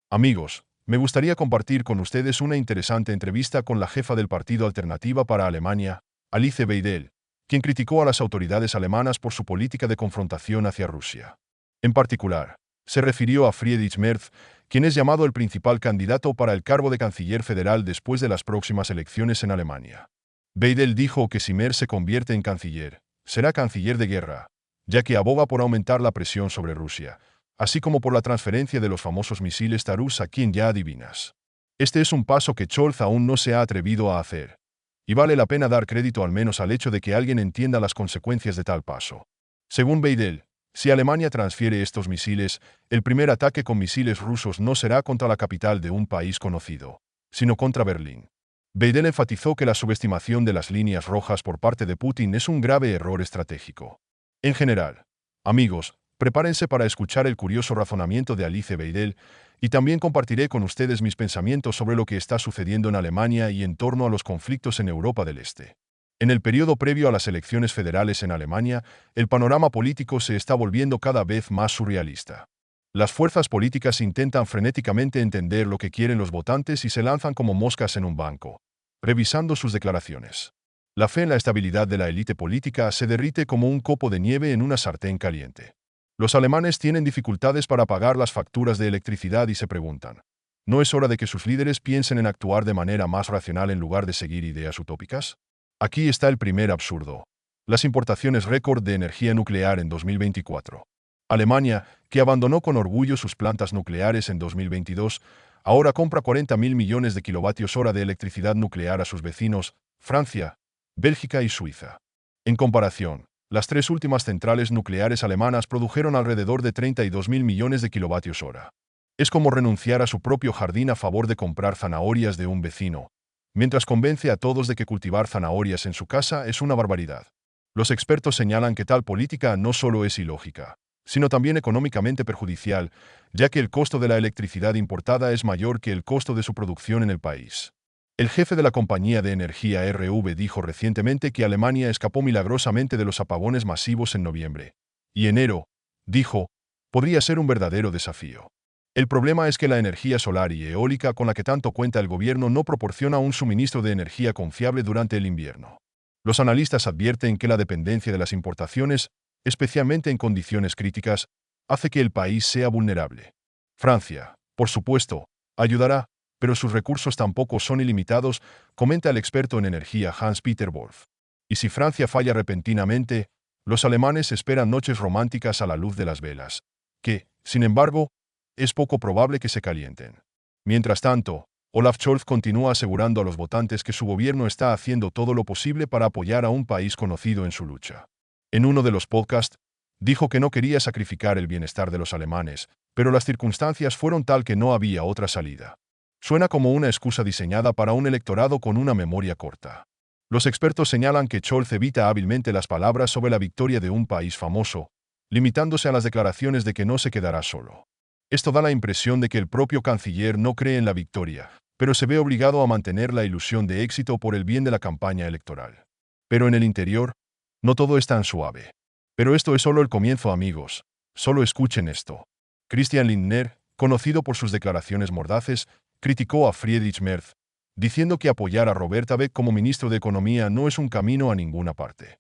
Amigos, me gustaría compartir con ustedes una interesante entrevista con la jefa del Partido Alternativa para Alemania, Alice Weidel, quien criticó a las autoridades alemanas por su política de confrontación hacia Rusia. En particular, se refirió a Friedrich Merz, quien es llamado el principal candidato para el cargo de canciller federal después de las próximas elecciones en Alemania. Weidel dijo que si Merz se convierte en canciller, será canciller de guerra, ya que aboga por aumentar la presión sobre Rusia, así como por la transferencia de los famosos misiles Tarus a quien ya adivinas. Este es un paso que Scholz aún no se ha atrevido a hacer. Y vale la pena dar crédito al menos al hecho de que alguien entienda las consecuencias de tal paso. Según Weidel, si Alemania transfiere estos misiles, el primer ataque con misiles rusos no será contra la capital de un país conocido, sino contra Berlín. Weidel enfatizó que la subestimación de las líneas rojas por parte de Putin es un grave error estratégico. En general, amigos, prepárense para escuchar el curioso razonamiento de Alice Weidel y también compartiré con ustedes mis pensamientos sobre lo que está sucediendo en Alemania y en torno a los conflictos en Europa del Este. En el periodo previo a las elecciones federales en Alemania, el panorama político se está volviendo cada vez más surrealista. Las fuerzas políticas intentan frenéticamente entender lo que quieren los votantes y se lanzan como moscas en un banco, revisando sus declaraciones. La fe en la estabilidad de la élite política se derrite como un copo de nieve en una sartén caliente. Los alemanes tienen dificultades para pagar las facturas de electricidad y se preguntan, ¿no es hora de que sus líderes piensen en actuar de manera más racional en lugar de seguir ideas utópicas? Aquí está el primer absurdo. Las importaciones récord de energía nuclear en 2024. Alemania, que abandonó con orgullo sus plantas nucleares en 2022, ahora compra 40.000 millones de kilovatios hora de electricidad nuclear a sus vecinos, Francia, Bélgica y Suiza. En comparación, las tres últimas centrales nucleares alemanas produjeron alrededor de 32.000 millones de kilovatios hora. Es como renunciar a su propio jardín a favor de comprar zanahorias de un vecino, mientras convence a todos de que cultivar zanahorias en su casa es una barbaridad. Los expertos señalan que tal política no solo es ilógica, sino también económicamente perjudicial, ya que el costo de la electricidad importada es mayor que el costo de su producción en el país. El jefe de la compañía de energía RV dijo recientemente que Alemania escapó milagrosamente de los apagones masivos en noviembre. Y enero, dijo, podría ser un verdadero desafío. El problema es que la energía solar y eólica con la que tanto cuenta el gobierno no proporciona un suministro de energía confiable durante el invierno. Los analistas advierten que la dependencia de las importaciones, especialmente en condiciones críticas, hace que el país sea vulnerable. Francia, por supuesto, ayudará, pero sus recursos tampoco son ilimitados, comenta el experto en energía Hans-Peter Wolf. Y si Francia falla repentinamente, los alemanes esperan noches románticas a la luz de las velas, que, sin embargo, es poco probable que se calienten. Mientras tanto, Olaf Scholz continúa asegurando a los votantes que su gobierno está haciendo todo lo posible para apoyar a un país conocido en su lucha. En uno de los podcasts, dijo que no quería sacrificar el bienestar de los alemanes, pero las circunstancias fueron tal que no había otra salida. Suena como una excusa diseñada para un electorado con una memoria corta. Los expertos señalan que Scholz evita hábilmente las palabras sobre la victoria de un país famoso, limitándose a las declaraciones de que no se quedará solo. Esto da la impresión de que el propio canciller no cree en la victoria, pero se ve obligado a mantener la ilusión de éxito por el bien de la campaña electoral. Pero en el interior, no todo es tan suave. Pero esto es solo el comienzo, amigos. Solo escuchen esto. Christian Lindner, conocido por sus declaraciones mordaces, criticó a Friedrich Merz, diciendo que apoyar a Robert Habeck como ministro de Economía no es un camino a ninguna parte.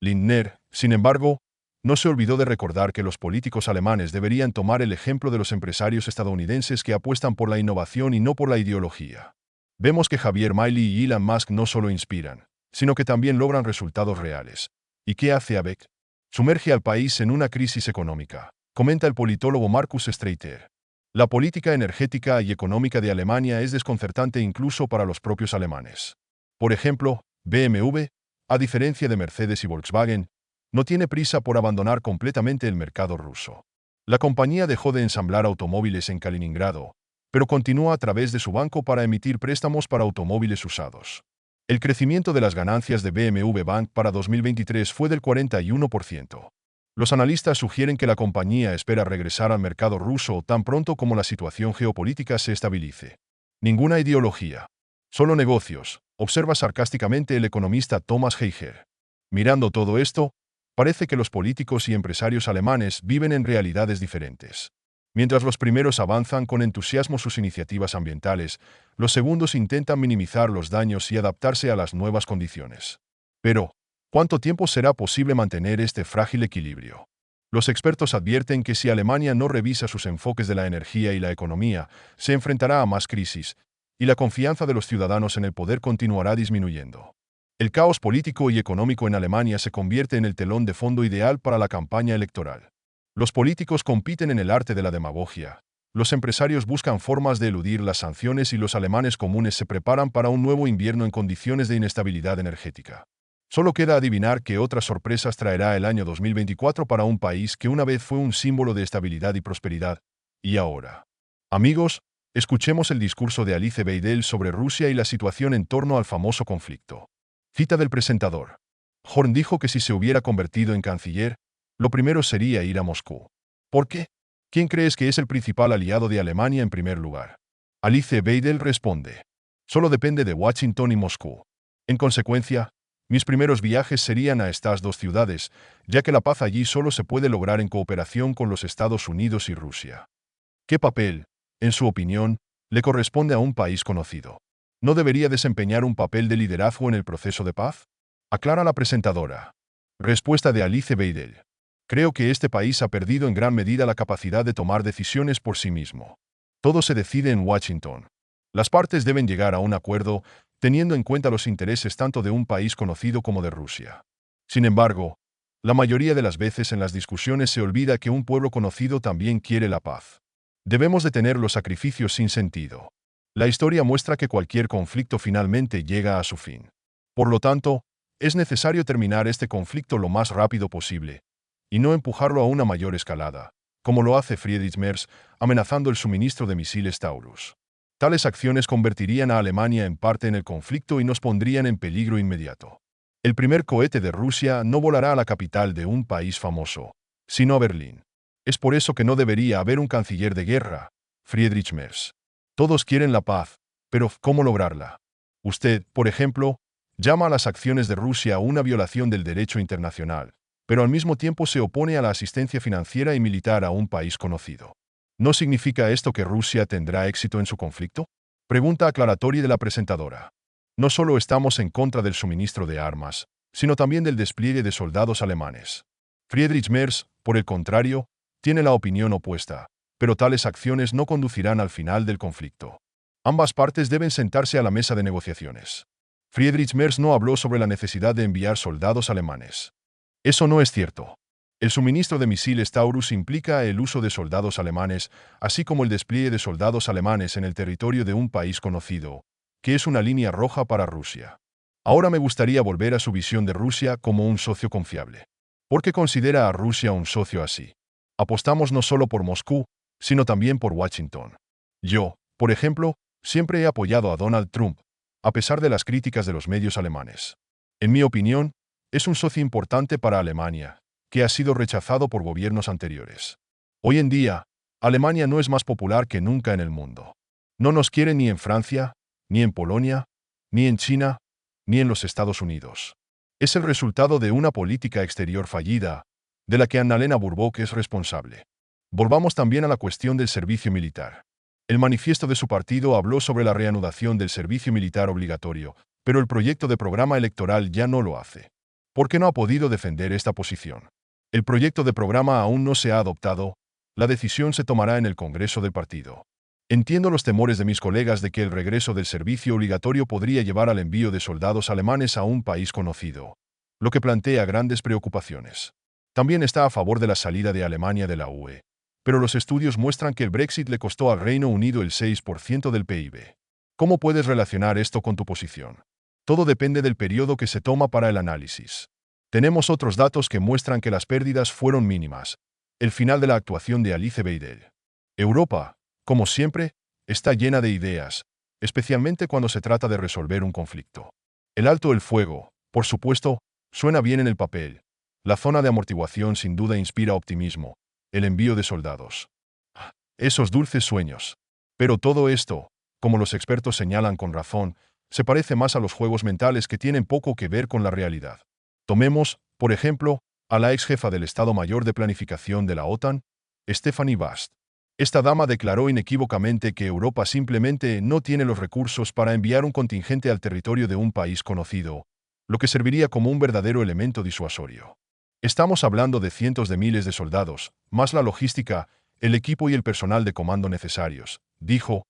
Lindner, sin embargo, no se olvidó de recordar que los políticos alemanes deberían tomar el ejemplo de los empresarios estadounidenses que apuestan por la innovación y no por la ideología. Vemos que Javier Milei y Elon Musk no solo inspiran, sino que también logran resultados reales. ¿Y qué hace Habeck? Sumerge al país en una crisis económica, comenta el politólogo Markus Streiter. La política energética y económica de Alemania es desconcertante incluso para los propios alemanes. Por ejemplo, BMW, a diferencia de Mercedes y Volkswagen, no tiene prisa por abandonar completamente el mercado ruso. La compañía dejó de ensamblar automóviles en Kaliningrado, pero continúa a través de su banco para emitir préstamos para automóviles usados. El crecimiento de las ganancias de BMW Bank para 2023 fue del 41%. Los analistas sugieren que la compañía espera regresar al mercado ruso tan pronto como la situación geopolítica se estabilice. Ninguna ideología. Solo negocios, observa sarcásticamente el economista Thomas Heiger. Mirando todo esto, parece que los políticos y empresarios alemanes viven en realidades diferentes. Mientras los primeros avanzan con entusiasmo sus iniciativas ambientales, los segundos intentan minimizar los daños y adaptarse a las nuevas condiciones. Pero, ¿cuánto tiempo será posible mantener este frágil equilibrio? Los expertos advierten que si Alemania no revisa sus enfoques de la energía y la economía, se enfrentará a más crisis, y la confianza de los ciudadanos en el poder continuará disminuyendo. El caos político y económico en Alemania se convierte en el telón de fondo ideal para la campaña electoral. Los políticos compiten en el arte de la demagogia. Los empresarios buscan formas de eludir las sanciones y los alemanes comunes se preparan para un nuevo invierno en condiciones de inestabilidad energética. Solo queda adivinar qué otras sorpresas traerá el año 2024 para un país que una vez fue un símbolo de estabilidad y prosperidad. Y ahora. Amigos, escuchemos el discurso de Alice Weidel sobre Rusia y la situación en torno al famoso conflicto. Cita del presentador. Horn dijo que si se hubiera convertido en canciller, lo primero sería ir a Moscú. ¿Por qué? ¿Quién crees que es el principal aliado de Alemania en primer lugar? Alice Weidel responde. Solo depende de Washington y Moscú. En consecuencia, mis primeros viajes serían a estas dos ciudades, ya que la paz allí solo se puede lograr en cooperación con los Estados Unidos y Rusia. ¿Qué papel, en su opinión, le corresponde a un país conocido? ¿No debería desempeñar un papel de liderazgo en el proceso de paz? Aclara la presentadora. Respuesta de Alice Weidel. Creo que este país ha perdido en gran medida la capacidad de tomar decisiones por sí mismo. Todo se decide en Washington. Las partes deben llegar a un acuerdo, teniendo en cuenta los intereses tanto de un país conocido como de Rusia. Sin embargo, la mayoría de las veces en las discusiones se olvida que un pueblo conocido también quiere la paz. Debemos detener los sacrificios sin sentido. La historia muestra que cualquier conflicto finalmente llega a su fin. Por lo tanto, es necesario terminar este conflicto lo más rápido posible, y no empujarlo a una mayor escalada, como lo hace Friedrich Merz, amenazando el suministro de misiles Taurus. Tales acciones convertirían a Alemania en parte en el conflicto y nos pondrían en peligro inmediato. El primer cohete de Rusia no volará a la capital de un país famoso, sino a Berlín. Es por eso que no debería haber un canciller de guerra, Friedrich Merz. Todos quieren la paz, pero ¿cómo lograrla? Usted, por ejemplo, llama a las acciones de Rusia una violación del derecho internacional, pero al mismo tiempo se opone a la asistencia financiera y militar a un país conocido. ¿No significa esto que Rusia tendrá éxito en su conflicto? Pregunta aclaratoria de la presentadora. No solo estamos en contra del suministro de armas, sino también del despliegue de soldados alemanes. Friedrich Merz, por el contrario, tiene la opinión opuesta, pero tales acciones no conducirán al final del conflicto. Ambas partes deben sentarse a la mesa de negociaciones. Friedrich Merz no habló sobre la necesidad de enviar soldados alemanes. Eso no es cierto. El suministro de misiles Taurus implica el uso de soldados alemanes, así como el despliegue de soldados alemanes en el territorio de un país conocido, que es una línea roja para Rusia. Ahora me gustaría volver a su visión de Rusia como un socio confiable. ¿Por qué considera a Rusia un socio así? Apostamos no solo por Moscú, sino también por Washington. Yo, por ejemplo, siempre he apoyado a Donald Trump, a pesar de las críticas de los medios alemanes. En mi opinión, es un socio importante para Alemania, que ha sido rechazado por gobiernos anteriores. Hoy en día, Alemania no es más popular que nunca en el mundo. No nos quiere ni en Francia, ni en Polonia, ni en China, ni en los Estados Unidos. Es el resultado de una política exterior fallida, de la que Annalena Baerbock es responsable. Volvamos también a la cuestión del servicio militar. El manifiesto de su partido habló sobre la reanudación del servicio militar obligatorio, pero el proyecto de programa electoral ya no lo hace. ¿Por qué no ha podido defender esta posición? El proyecto de programa aún no se ha adoptado, la decisión se tomará en el Congreso del partido. Entiendo los temores de mis colegas de que el regreso del servicio obligatorio podría llevar al envío de soldados alemanes a un país conocido, lo que plantea grandes preocupaciones. También está a favor de la salida de Alemania de la UE, pero los estudios muestran que el Brexit le costó al Reino Unido el 6% del PIB. ¿Cómo puedes relacionar esto con tu posición? Todo depende del periodo que se toma para el análisis. Tenemos otros datos que muestran que las pérdidas fueron mínimas. El final de la actuación de Alice Weidel. Europa, como siempre, está llena de ideas, especialmente cuando se trata de resolver un conflicto. El alto el fuego, por supuesto, suena bien en el papel. La zona de amortiguación sin duda inspira optimismo. El envío de soldados. Esos dulces sueños. Pero todo esto, como los expertos señalan con razón, se parece más a los juegos mentales que tienen poco que ver con la realidad. Tomemos, por ejemplo, a la ex jefa del Estado Mayor de Planificación de la OTAN, Stephanie Bast. Esta dama declaró inequívocamente que Europa simplemente no tiene los recursos para enviar un contingente al territorio de un país conocido, lo que serviría como un verdadero elemento disuasorio. Estamos hablando de cientos de miles de soldados, más la logística, el equipo y el personal de comando necesarios, dijo,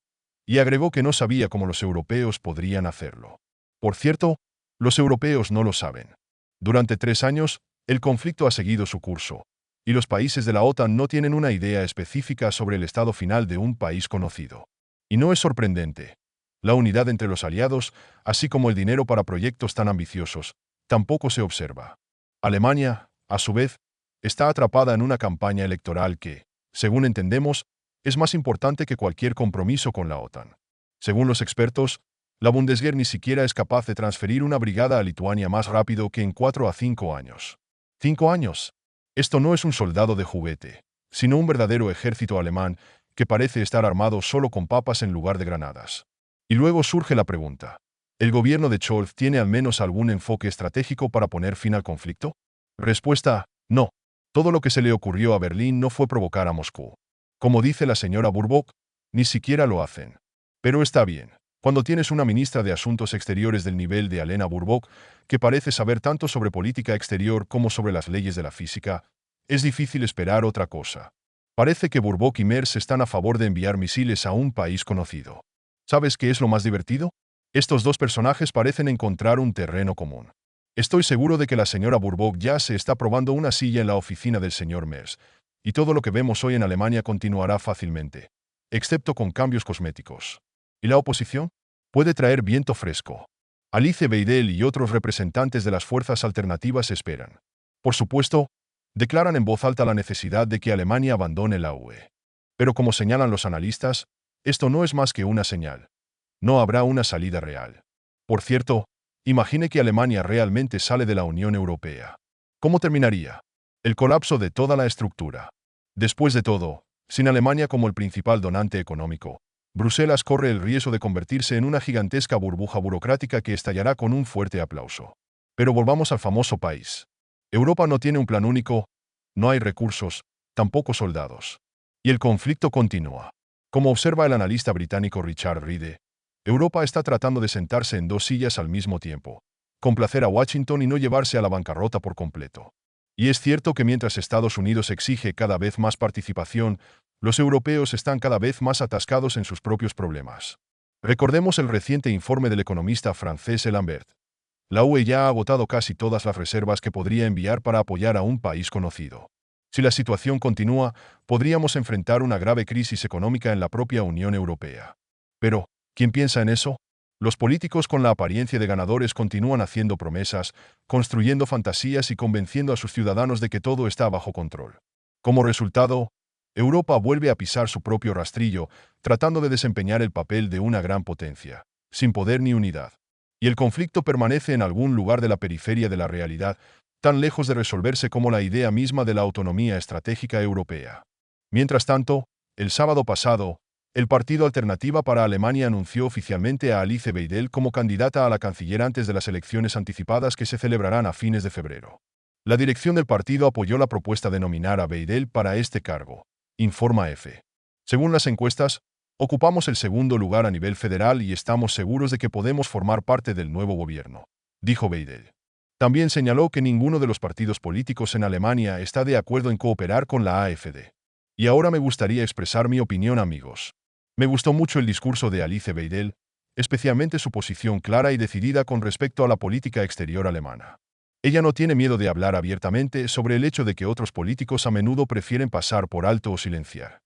y agregó que no sabía cómo los europeos podrían hacerlo. Por cierto, los europeos no lo saben. Durante 3 años, el conflicto ha seguido su curso, y los países de la OTAN no tienen una idea específica sobre el estado final de un país conocido. Y no es sorprendente. La unidad entre los aliados, así como el dinero para proyectos tan ambiciosos, tampoco se observa. Alemania, a su vez, está atrapada en una campaña electoral que, según entendemos, es más importante que cualquier compromiso con la OTAN. Según los expertos, la Bundeswehr ni siquiera es capaz de transferir una brigada a Lituania más rápido que en 4 a 5 años. ¿5 años? Esto no es un soldado de juguete, sino un verdadero ejército alemán que parece estar armado solo con papas en lugar de granadas. Y luego surge la pregunta: ¿el gobierno de Scholz tiene al menos algún enfoque estratégico para poner fin al conflicto? Respuesta: no. Todo lo que se le ocurrió a Berlín no fue provocar a Moscú. Como dice la señora Baerbock, ni siquiera lo hacen. Pero está bien. Cuando tienes una ministra de Asuntos Exteriores del nivel de Alena Baerbock, que parece saber tanto sobre política exterior como sobre las leyes de la física, es difícil esperar otra cosa. Parece que Baerbock y Merz están a favor de enviar misiles a un país conocido. ¿Sabes qué es lo más divertido? Estos dos personajes parecen encontrar un terreno común. Estoy seguro de que la señora Baerbock ya se está probando una silla en la oficina del señor Merz, y todo lo que vemos hoy en Alemania continuará fácilmente, excepto con cambios cosméticos. ¿Y la oposición? Puede traer viento fresco. Alice Weidel y otros representantes de las fuerzas alternativas esperan. Por supuesto, declaran en voz alta la necesidad de que Alemania abandone la UE. Pero como señalan los analistas, esto no es más que una señal. No habrá una salida real. Por cierto, imagine que Alemania realmente sale de la Unión Europea. ¿Cómo terminaría? El colapso de toda la estructura. Después de todo, sin Alemania como el principal donante económico, Bruselas corre el riesgo de convertirse en una gigantesca burbuja burocrática que estallará con un fuerte aplauso. Pero volvamos al famoso país. Europa no tiene un plan único, no hay recursos, tampoco soldados. Y el conflicto continúa. Como observa el analista británico Richard Reede, Europa está tratando de sentarse en dos sillas al mismo tiempo, complacer a Washington y no llevarse a la bancarrota por completo. Y es cierto que mientras Estados Unidos exige cada vez más participación, los europeos están cada vez más atascados en sus propios problemas. Recordemos el reciente informe del economista francés Lambert. La UE ya ha agotado casi todas las reservas que podría enviar para apoyar a un país conocido. Si la situación continúa, podríamos enfrentar una grave crisis económica en la propia Unión Europea. Pero, ¿quién piensa en eso? Los políticos con la apariencia de ganadores continúan haciendo promesas, construyendo fantasías y convenciendo a sus ciudadanos de que todo está bajo control. Como resultado, Europa vuelve a pisar su propio rastrillo, tratando de desempeñar el papel de una gran potencia, sin poder ni unidad. Y el conflicto permanece en algún lugar de la periferia de la realidad, tan lejos de resolverse como la idea misma de la autonomía estratégica europea. Mientras tanto, el sábado pasado, el Partido Alternativa para Alemania anunció oficialmente a Alice Weidel como candidata a la canciller antes de las elecciones anticipadas que se celebrarán a fines de febrero. La dirección del partido apoyó la propuesta de nominar a Weidel para este cargo, informa EFE. Según las encuestas, ocupamos el segundo lugar a nivel federal y estamos seguros de que podemos formar parte del nuevo gobierno, dijo Weidel. También señaló que ninguno de los partidos políticos en Alemania está de acuerdo en cooperar con la AfD. Y ahora me gustaría expresar mi opinión, amigos. Me gustó mucho el discurso de Alice Weidel, especialmente su posición clara y decidida con respecto a la política exterior alemana. Ella no tiene miedo de hablar abiertamente sobre el hecho de que otros políticos a menudo prefieren pasar por alto o silenciar.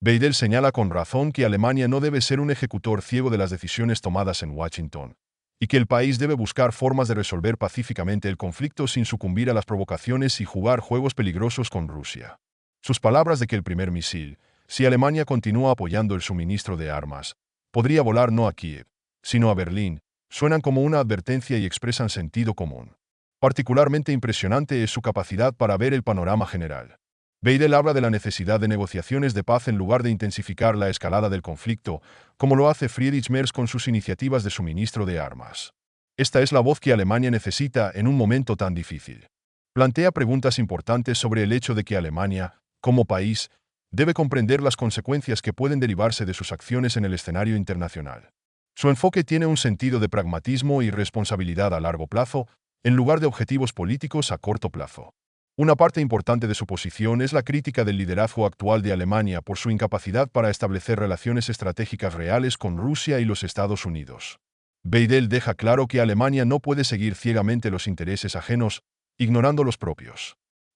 Weidel señala con razón que Alemania no debe ser un ejecutor ciego de las decisiones tomadas en Washington, y que el país debe buscar formas de resolver pacíficamente el conflicto sin sucumbir a las provocaciones y jugar juegos peligrosos con Rusia. Sus palabras de que el primer misil, si Alemania continúa apoyando el suministro de armas, podría volar no a Kiev, sino a Berlín, suenan como una advertencia y expresan sentido común. Particularmente impresionante es su capacidad para ver el panorama general. Weidel habla de la necesidad de negociaciones de paz en lugar de intensificar la escalada del conflicto, como lo hace Friedrich Merz con sus iniciativas de suministro de armas. Esta es la voz que Alemania necesita en un momento tan difícil. Plantea preguntas importantes sobre el hecho de que Alemania, como país, Debe comprender las consecuencias que pueden derivarse de sus acciones en el escenario internacional. Su enfoque tiene un sentido de pragmatismo y responsabilidad a largo plazo, en lugar de objetivos políticos a corto plazo. Una parte importante de su posición es la crítica del liderazgo actual de Alemania por su incapacidad para establecer relaciones estratégicas reales con Rusia y los Estados Unidos. Weidel deja claro que Alemania no puede seguir ciegamente los intereses ajenos, ignorando los propios.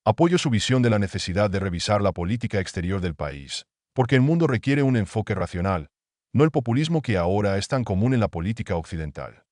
Apoyo su visión de la necesidad de revisar la política exterior del país, porque el mundo requiere un enfoque racional, no el populismo que ahora es tan común en la política occidental.